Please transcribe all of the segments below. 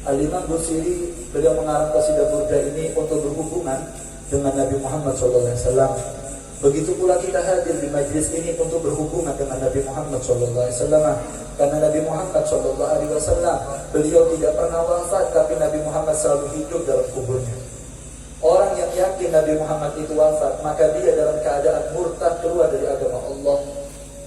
Al-Imam Busiri beliau mengarang qasidah burda ini untuk berhubungan dengan Nabi Muhammad SAW. Begitu pula kita hadir di majlis ini untuk berhubungan dengan Nabi Muhammad SAW. Karena Nabi Muhammad SAW beliau tidak pernah wafat, tapi Nabi Muhammad selalu hidup dalam kuburnya. Orang yang yakin Nabi Muhammad itu wafat, maka dia dalam keadaan murtad, keluar dari agama Allah.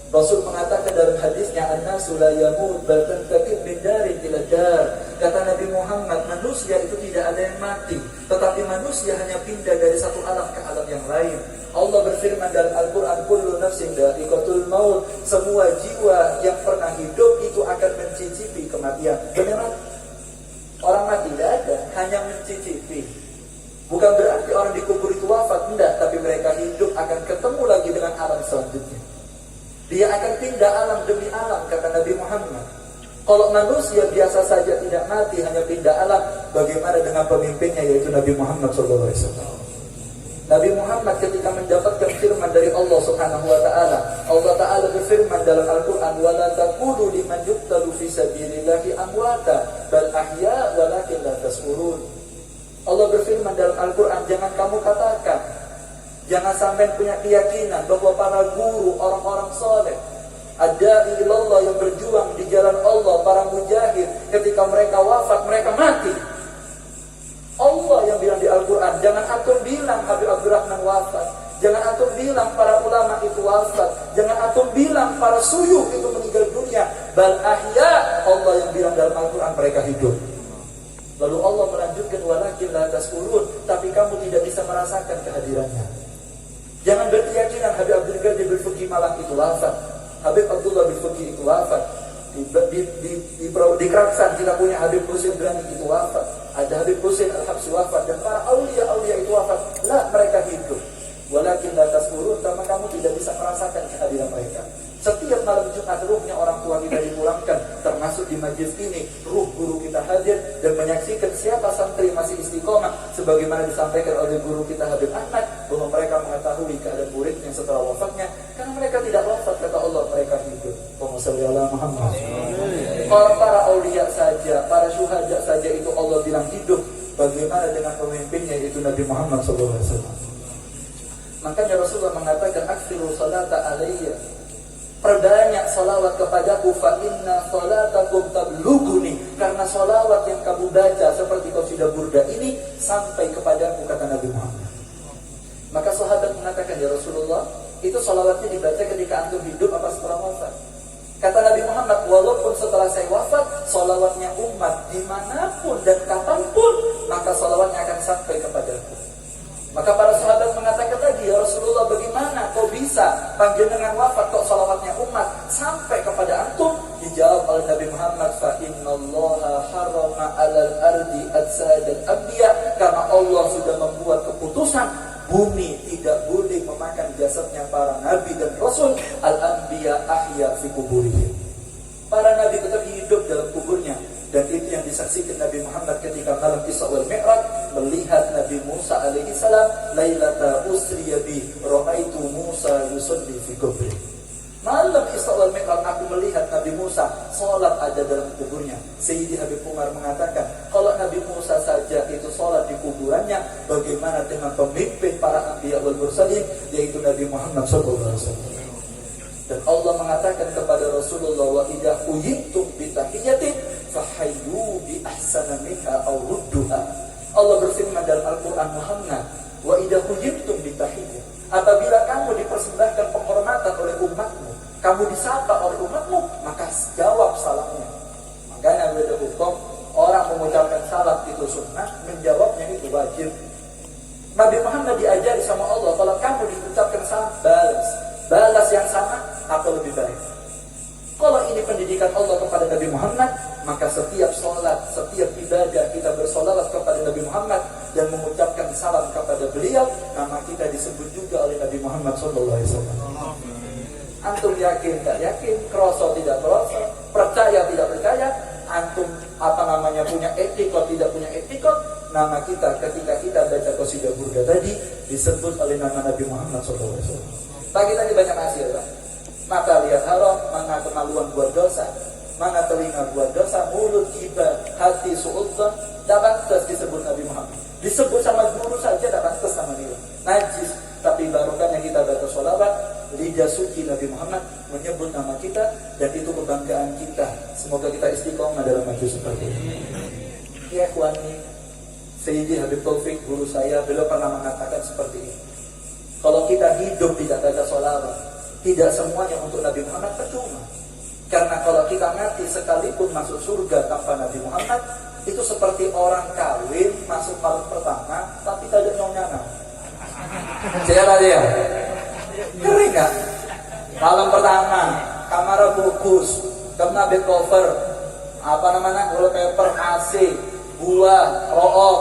Rasul mengatakan dalam hadisnya, "An-nasu la yamut bal tantaqib min darin ila dar." Kata Nabi Muhammad, manusia itu tidak ada yang mati, tetapi manusia hanya pindah dari satu alam ke alam yang lain. Allah berfirman dalam Al-Quran, "Kullu nafsin dha'iqatul maut." Semua jiwa yang pernah hidup itu akan mencicipi kematian. Benar? Orang mati tidak ada, hanya mencicipi. Bukan berarti orang dikubur itu wafat, tidak, tapi mereka hidup akan ketemu lagi dengan alam selanjutnya. Dia akan pindah alam demi alam, kata Nabi Muhammad. Kalau manusia biasa saja tidak mati, hanya pindah alam, bagaimana dengan pemimpinnya, yaitu Nabi Muhammad SAW. Nabi Muhammad ketika mendapatkan firman dari Allah Subhanahu wa Ta'ala, Allah Ta'ala berfirman dalam Al-Quran, "Wala taqulu liman yuqtalu fi sabilillahi amwata bal ahya walakin la tashkurun." Allah berfirman dalam Al-Quran, jangan kamu katakan, jangan sampai punya keyakinan bahwa para guru, orang-orang soleh, ada ilallah yang berjuang di jalan Allah, para mujahid, ketika mereka wafat, mereka mati. Allah yang bilang di Al-Quran, jangan antum bilang Habib Abdurrahman wafat, jangan antum bilang para ulama itu wafat, jangan antum bilang para suyuh itu meninggal dunia. Bal ahya, Allah yang bilang dalam Al-Quran, mereka hidup. Lalu Allah melanjutkan, walakin la tashkurun, tapi kamu tidak bisa merasakan kehadirannya. Jangan berkeyakinan Habib Abdul Qadir Al-Fuqi Malang itu wafat, Habib Abdullah Al-Fuqi itu wafat. Di Keraksan kita punya Habib Husain Brani itu wafat, ada Habib Husain Al-Habsi wafat, dan para aulia-aulia itu wafat. Lah, mereka hidup. Walakin la tashkurun, karena kamu tidak bisa merasakan kehadiran mereka. Setiap malam Jumat ruhnya orang tua kita dipulangkan, termasuk di majlis ini ruh guru kita hadir dan menyaksikan siapa santri masih istiqomah, sebagaimana disampaikan oleh guru kita Habib Ahmad, bahwa mereka mengetahui keadaan muridnya setelah wafatnya, karena mereka tidak wafat, kata Allah, mereka hidup. Allahumma shalli ala Muhammad. Kalau para aulia saja, para syuhada saja itu Allah bilang hidup, bagaimana dengan pemimpinnya, yaitu Nabi Muhammad SAW. Makanya Rasulullah mengatakan, "Aktsiru salata alayya." Perbanyak salawat kepadaku, fa inna salatakum tablughuni, karena salawat yang kamu baca seperti qasidah burda ini sampai kepadaku, kata Nabi Muhammad. Maka sahabat mengatakan, ya Rasulullah, itu salawatnya dibaca ketika antum hidup apa setelah wafat? Kata Nabi Muhammad, walaupun setelah saya wafat, salawatnya umat dimanapun dan kapanpun, maka salawatnya akan sampai kepadaku. Maka para sahabat mengatakan lagi, ya Rasulullah, bagaimana kok bisa panjenengan wafat kok salawatnya umat sampai kepada antum? Dijawab oleh Nabi Muhammad, fa innallaha harrama 'alal ardi ajsadal anbiya, karena Allah sudah membuat keputusan bumi tidak boleh memakan jasadnya para nabi dan rasul. Al-anbiya ahya fi kuburihim. Para nabi tetap hidup dalam kuburnya. Dan itu yang disaksikan Nabi Muhammad ketika malam Isra wal Mi'raj, melihat Nabi Musa alaihi salam, lailata usriya bi ra'aitu Musa yusalli fi kubri. Malam Isra wal Mi'raj aku melihat Nabi Musa salat ada dalam kuburnya. Sayyidi Habib Umar mengatakan, kalau Nabi Musa saja itu salat di kuburannya, bagaimana dengan pemimpin para anbiya wal mursalin, yaitu Nabi Muhammad sallallahu alaihi wasallam. Dan Allah mengatakan kepada Rasulullah, wa idza huyitum bi tahiyyatin fahayyu bi ahsana minha aw rudduha. Allah berfirman dalam Al-Qur'an, Muhammad, wa idza huyitum bi tahiyyah, apabila kamu dipersembahkan penghormatan oleh umatmu, kamu disapa oleh umatmu, maka jawab salamnya. Makanya beda hukum, orang mengucapkan salam itu sunnah, menjawabnya itu wajib. Nabi Muhammad diajari sama Allah, kalau kamu diucapkan salam, balas yang sama atau lebih baik. Kalau ini pendidikan Allah kepada Nabi Muhammad, maka setiap sholat, setiap ibadah kita bersolawat kepada Nabi Muhammad dan mengucapkan salam kepada beliau, nama kita disebut juga oleh Nabi Muhammad SAW. Antum yakin tak yakin, kroso tidak kroso, percaya tidak percaya, antum punya etikot tidak punya etikot, nama kita ketika kita baca qasidah burda tadi disebut oleh nama Nabi Muhammad SAW. Pagi tadi banyak hasil, Pak. Maka lihat haram, maka kemaluan buat dosa. mana telinga buat dosa, mulut gibah, hati suudzon, dapat terus disebut Nabi Muhammad. Disebut sama guru saja dapat terus sama dia. Najis, tapi barokahnya kita baca sholawat, lidah suci Nabi Muhammad menyebut nama kita, dan itu kebanggaan kita. Semoga kita istiqomah dalam maju seperti ini. Ya ikhwani, Sayyidi Habib Taufik, guru saya, beliau pernah mengatakan seperti ini. Kalau kita hidup tidak baca sholawat, tidak semuanya untuk Nabi Muhammad, percuma. Karena kalau kita mati sekalipun masuk surga tanpa Nabi Muhammad, itu seperti orang kawin masuk malam pertama tapi tidak nyonya. Siapa dia? Kering gak? Malam pertama, kamar bagus, kena bed cover, wallpaper, AC, buah, roong,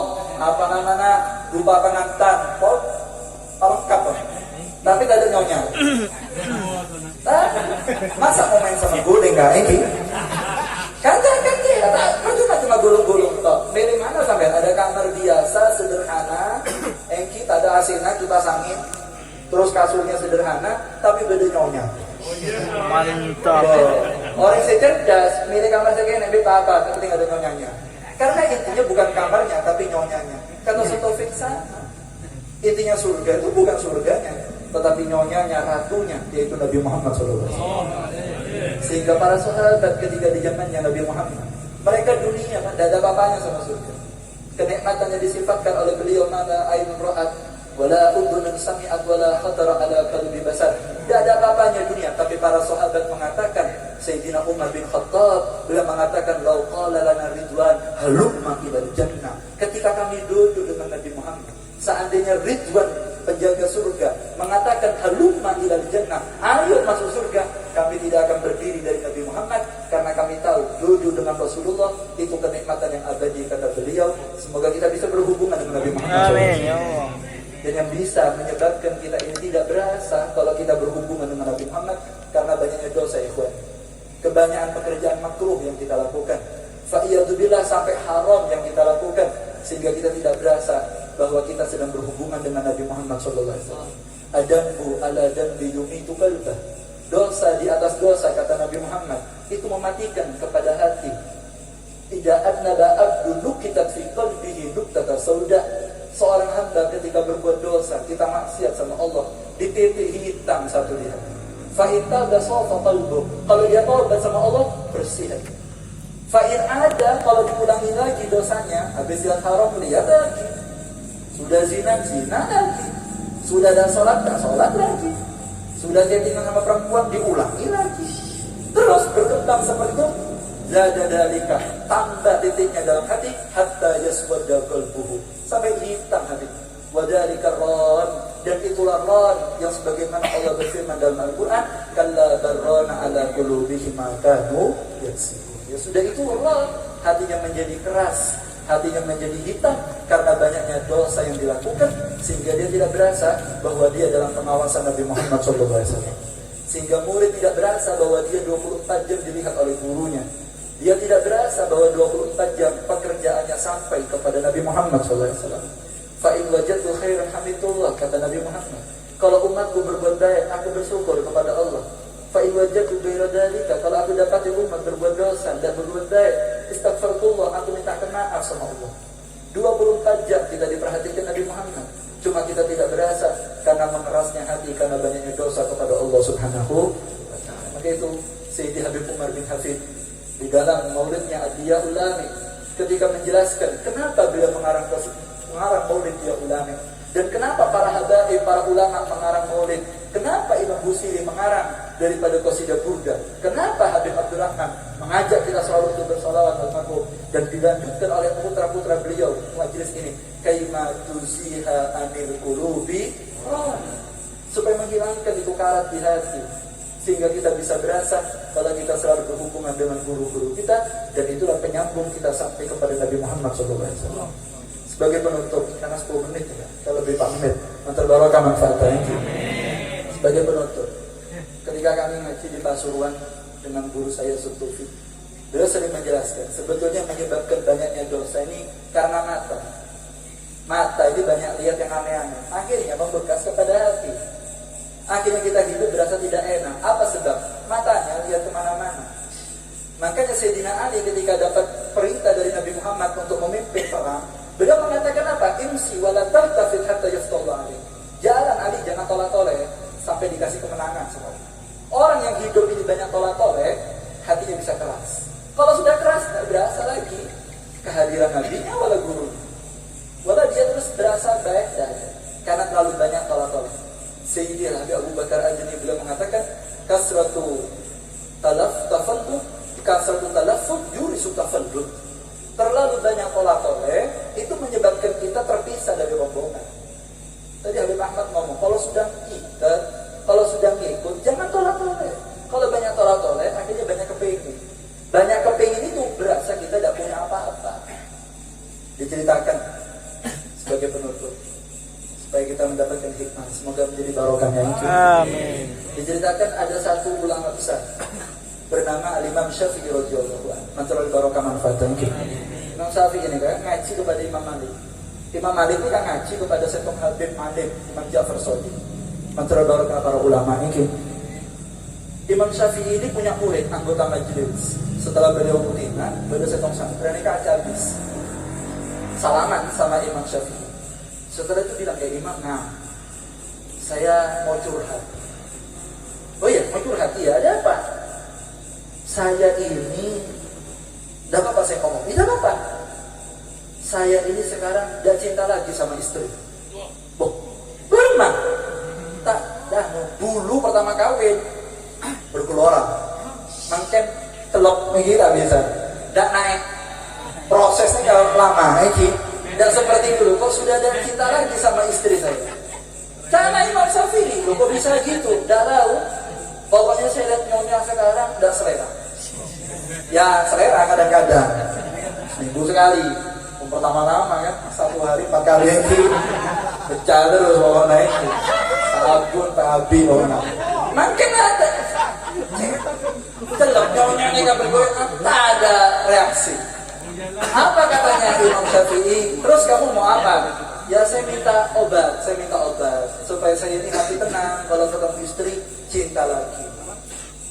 lupa pengantin, lengkap. Tapi tidak ada nyonya. Masa mau main sama guling gak ini? Kagak cuma gulung-gulung toh. Dari mana sampai ada kamar biasa sederhana, kita ada AC-nya kita sangin, terus kasurnya sederhana, tapi beda nyonya. Mantap. Orang cerdas, milih kamar segini beda apa, penting ada nyonyanya. Karena intinya bukan kamarnya, tapi nyonyanya. Kata Taufik sama. Intinya surga itu bukan surganya, tetapi nyonyanya, ratunya, yaitu Nabi Muhammad SAW. Sehingga para sahabat ketika di zamannya Nabi Muhammad, mereka dunia tidak ada apa-apanya sama surga. Kenikmatannya disifatkan oleh beliau, mana ainun ra'at wala udhunun sami'at wala khatara ala qalbi basar. Tidak ada apa-apanya dunia. Tapi para sahabat mengatakan, Sayyidina Umar bin Khattab beliau mengatakan, lau qala lana ridwan halumma ilal jannah. Ketika kami duduk dengan Nabi Muhammad, seandainya Ridwan penjaga surga mengatakan halumma ilal jannah, ayo masuk surga, kami tidak akan berdiri dari Nabi Muhammad, karena kami tahu duduk dengan Rasulullah itu kenikmatan yang abadi, kata beliau. Semoga kita bisa berhubungan dengan Nabi Muhammad. Amin ya Allah. Dan yang bisa menyebabkan kita ini tidak berasa kalau kita berhubungan dengan Nabi Muhammad, karena banyaknya dosa, ikhwan. Kebanyakan pekerjaan makruh yang kita lakukan, fa'iyadzubillah, sampai haram yang kita lakukan, sehingga kita tidak berasa bahwa kita sedang berhubungan dengan Nabi Muhammad SAW. Adambu ala dambi yumitu qalbah. Dosa di atas dosa, kata Nabi Muhammad, itu mematikan kepada hati. Idza adnaba abdu nukitat fi qalbihi nuktata sauda. Seorang hamba ketika berbuat dosa, kita maksiat sama Allah, di titik hitam satu di hati. Fa in taba safa qalbu. Kalau dia taubat sama Allah, bersih hati. Fa in ada, kalau diulangi lagi dosanya, habis lihat haram lihat lagi. Sudah zina lagi. Sudah ada sholat lagi. Sudah chattingan sama perempuan diulangi lagi. Terus berkembang seperti itu. Zada dalika, tambah titiknya dalam hati, hatta yaswadda qalbuhu, sampai hitam hati. Wadhalika ron, dan itulah ron yang sebagaimana Allah berfirman dalam Al-Quran, kalla barrana ala qulubihim ma kanu yaksibun. Ya sudah, itu ron, hatinya menjadi keras, hatinya menjadi hitam karena banyaknya dosa yang dilakukan, sehingga dia tidak berasa bahwa dia dalam pengawasan Nabi Muhammad SAW. Sehingga murid tidak berasa bahwa dia 24 jam dilihat oleh gurunya. Dia tidak berasa bahwa 24 jam pekerjaannya sampai kepada Nabi Muhammad SAW. Fa in wajadtu khairan hamidullah, kata Nabi Muhammad. Kalau umatku berbuat baik, aku bersyukur kepada Allah. Fa in wajadtu ghaira dzalika, kalau aku dapati umat berbuat dosa dan berbuat baik, istaghfirullah, aku minta maaf sama Allah. 24 jam kita diperhatikan Nabi Muhammad. Cuma kita tidak berasa karena mengerasnya hati, karena banyaknya dosa kepada Allah Subhanahu wa ta'ala. Maka itu Sayyidi Habib Umar bin Hafid di dalam maulidnya Ad-Diya Ulami ketika menjelaskan kenapa beliau mengarang maulid Diya Ulami, dan kenapa para habaib, para ulama mengarang maulid, kenapa Imam Busiri mengarang daripada qasidah burda, kenapa Habib Abdurrahman mengajak kita selalu untuk bersolawat al-mahbub, dan dilanjutkan oleh putra-putra beliau majelis ini, kaima tuziha anil qulubi, supaya menghilangkan itu karat di hati, sehingga kita bisa berasa kalau kita selalu berhubungan dengan guru-guru kita, dan itulah penyambung kita sampai kepada Nabi Muhammad SAW. Sebagai penutup, karena 10 menit ya, kalau lebih 4 menit, mantarbarokah manfaatnya. Sebagai penutup, ketika kami ngaji di Pasuruan dengan guru saya Sutufi, beliau sering menjelaskan, sebetulnya menyebabkan banyaknya dosa ini karena mata. Mata ini banyak lihat yang aneh-aneh, akhirnya membekas kepada hati. Akhirnya kita hidup berasa tidak enak. Apa sebab? Matanya lihat kemana-mana. Makanya Ali ketika dapat perintah dari Nabi Muhammad untuk memimpin perang, beliau mengatakan apa? Imsi wala taltafit hatta yaftallah alaih. Jalan Ali, jangan tolak-toleh sampai dikasih kemenangan semua. Orang yang hidup ini banyak tolak-toleh, hatinya bisa keras. Kalau sudah keras, tidak berasa lagi kehadiran Nabi-nya wala guru. Wala dia terus berasa baik saja karena terlalu banyak tolak-toleh. Sayyidina Nabi Abu Bakar Al-Jani beliau mengatakan, kasratu talaffuz yurisu tafallud. Terlalu banyak tolak-toleh itu menyebabkan kita terpisah dari rombongan. Tadi Habib Ahmad ngomong, kalau sudah ngikut, jangan tolak-toleh. Kalau banyak tolak-toleh, akhirnya banyak kepingin. Banyak kepingin itu berasa kita tidak punya apa-apa. Diceritakan sebagai penutup supaya kita mendapatkan hikmah, semoga menjadi barokahnya. Amin. Diceritakan ada satu ulama besar bernama Al-Imam Syafi'i radhiyallahu anhu. Mantul barokah manfaatnya. Imam Syafi'i ini kan ngaji kepada Imam Malik. Imam Malik ini kan ngaji kepada Syekh Habib Malik, Imam Ja'far Shadiq. Mantul barokah para ulama ini. Imam Syafi'i ini punya murid anggota majelis. Setelah beliau mutina, beliau setong santri ini habis salaman sama Imam Syafi'i. Setelah itu bilang, ya Imam, nah saya mau curhat. Oh iya, mau curhat? Iya, ada apa? Saya ini, tidak apa-apa saya ngomong, tidak apa-apa. Saya ini sekarang tidak cinta lagi sama istri. Boh, bermah? Tak, dah, dulu pertama kawin berkeluaran, makin telok mengira biasa, tidak naik. Prosesnya kalau lama, tidak seperti dulu. Kok sudah ada cinta lagi sama istri saya? Karena Imam Syafi'i, kok bisa gitu? Tidak tahu. Pokoknya saya lihat nyonya sekarang tidak selera. Ya selera kadang-kadang, seminggu sekali. Pertama-tama kan, 1 hari 4 kali lagi, pecah terus pokoknya itu. Sabun, tabi, pokoknya. Makin ada. Telok nyonya ini gak bergoyang, tak ada reaksi. Apa katanya Imam Syafi'i? Terus kamu mau apa? Ya saya minta obat supaya saya ini hati tenang. Kalau ketemu istri cinta lagi.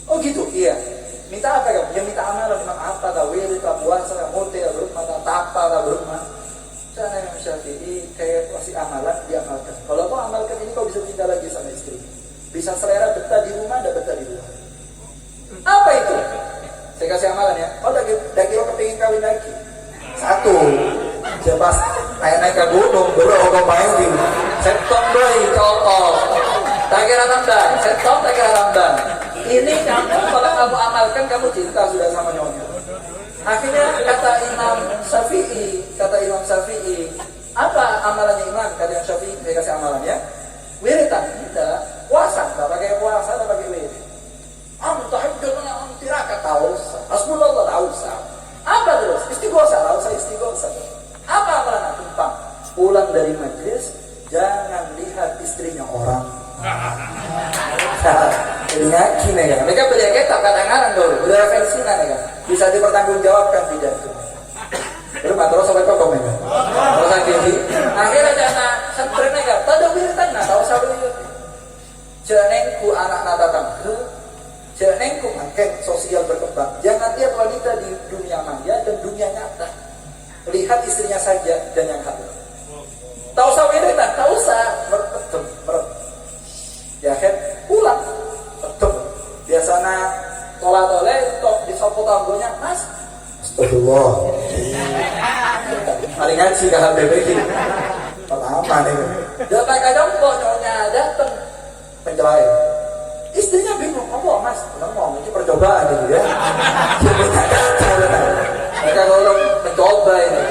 Oh gitu? Iya. Minta apa kamu? Ya minta amalan. Memang apa? Wirid, puasa, mute, berumah, tapa, berumah. Karena Imam Syafi'i kayak kasih amalan diamalkan. Kalau kau amalkan ini kau bisa cinta lagi sama istri. Bisa selera betah di rumah, ada betah di luar. Apa itu? Saya kasih amalan ya. Kau udah kira kepingin kawin lagi. 1, siapa naik ke gunung, baru kau main di setong doi, cokok. Tak kira tambah, setong tak kira tambah. Ini kamu kalau kamu amalkan kamu cinta sudah sama nyonya. Akhirnya kata Imam Syafi'i, apa amalannya Imam? Kata Imam Syafi'i, saya kasih amalannya. Wiritan kita, puasa, tak pakai puasa, tak pakai wirid. Tahajud mana tiraka tahu, hasbunallah tahu. Apa terus? Istighosah, istighosah. Apa amalan tumpang? Pulang dari majelis, jangan lihat istrinya orang. Jadi ngaji nih kan. Mereka beli kitab kadang-kadang dulu, udah referensinya nih kan. Bisa dipertanggungjawabkan tidak itu. Belum terus sampai kok komen. Terus akhirnya, akhirnya jangan santri nih kan. Tada wiritan nah, tahu sahabat itu. Janengku anak natatam. Janengku makin sosial berkembang. Jangan lihat wanita di dunia maya dan dunia nyata. Lihat istrinya saja dan yang halal. Tahu usah wiritan, tak usah merep. Ya kan pulang. Betul. Biasanya tolak-toleh tok disopo tanggonya, Mas. Astagfirullah. Mari ngaji ke HBB ini. Pertama nih. Dia pakai jongkok nyonya datang penjelain. Istrinya bingung, apa Mas? Ngomong, ini percobaan gitu ya. Mereka ngomong mencoba ini.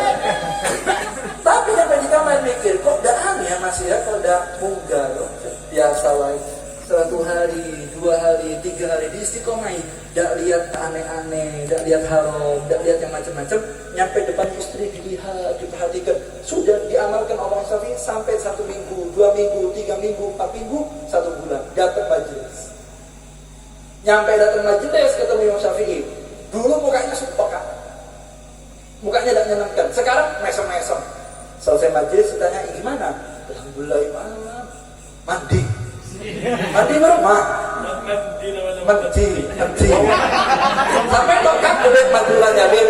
Tapi sampai di kamar mikir, kok udah aneh ya Mas ya, kok udah munggah loh. Biasa lagi. 1 hari, 2 hari, 3 hari di istiqomah. Tidak lihat aneh-aneh, tidak lihat haram, tidak lihat yang macam-macam. Nyampe depan istri dilihat, diperhatikan. Sudah diamalkan Allah Syafi'i sampai 1 minggu, 2 minggu, 3 minggu, 4 minggu, 1 bulan. Datang majelis. Nyampe datang majelis ketemu Imam Syafi'i. Dulu mukanya sumpah kan. Mukanya tidak menyenangkan. Sekarang mesem-mesem. Selesai majelis ditanya gimana? Alhamdulillah Imam. Mandi. Mandi berumah. Menti. Sampai kok kan duit Maduranya Bin.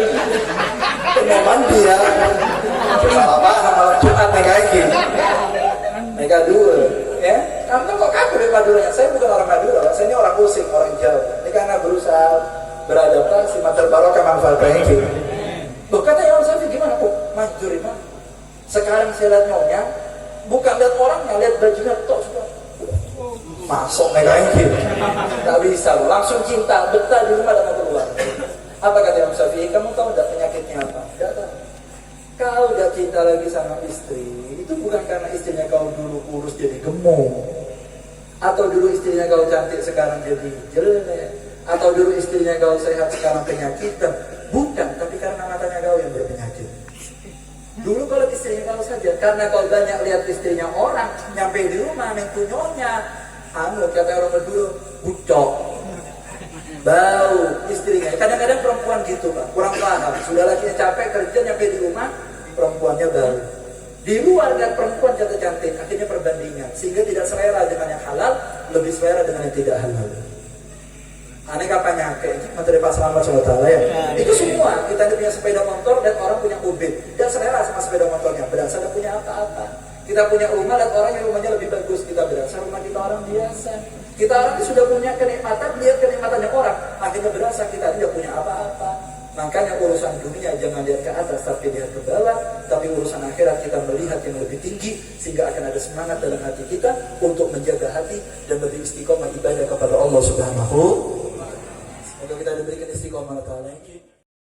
Mau mandi ya. Salah paham malam Jumat nih kayak gini. Mega dua, ya. Kamu kok kan duit Maduranya? Saya bukan orang Madura, saya ini orang Using, orang Jawa. Ini karena berusaha beradaptasi mater barokah manfaat kayak gini. Loh kata Imam Syafi'i gimana kok? Manjuri mah. Sekarang saya lihat nyonya, bukan lihat orangnya, lihat bajunya tok sudah. Masuk mereka ini, tak bisa, langsung cinta, betah di rumah dan mau keluar. Apa kata Imam Syafi'i? Kamu tahu tidak penyakitnya apa? Tidak tahu. Kau udah cinta lagi sama istri, itu bukan karena istrinya kau dulu kurus jadi gemuk, atau dulu istrinya kau cantik sekarang jadi jelek, atau dulu istrinya kau sehat sekarang penyakitan. Bukan, tapi karena matanya kau yang berpenyakit. Dulu kalau istrinya kau saja, karena kau banyak lihat istrinya orang, nyampe di rumah nyonya. Kata orang dulu, bucok, bau istrinya. Kadang-kadang perempuan gitu Pak, kurang paham. Sudah lakinya capek kerja, nyampe di rumah, perempuannya bau. Di luar lihat perempuan jatuh cantik, akhirnya perbandingan, sehingga tidak selera dengan yang halal, lebih selera dengan yang tidak halal. Aneh kapan nyake, materi Pak Selamat SWT ya. Itu semua, kita punya sepeda motor dan orang punya mobil, dan selera sama sepeda motornya, berasa tidak punya apa-apa. Kita punya rumah dan orang yang rumahnya lebih bagus, kita berasa rumah kita orang biasa. Kita orang yang sudah punya kenikmatan, lihat kenikmatannya orang, akhirnya berasa kita tidak punya apa-apa. Makanya urusan dunia jangan lihat ke atas, tapi lihat ke bawah. Tapi urusan akhirat kita melihat yang lebih tinggi, sehingga akan ada semangat dalam hati kita untuk menjaga hati dan lebih istiqomah ibadah kepada Allah Subhanahu. Semoga kita diberikan istiqomah.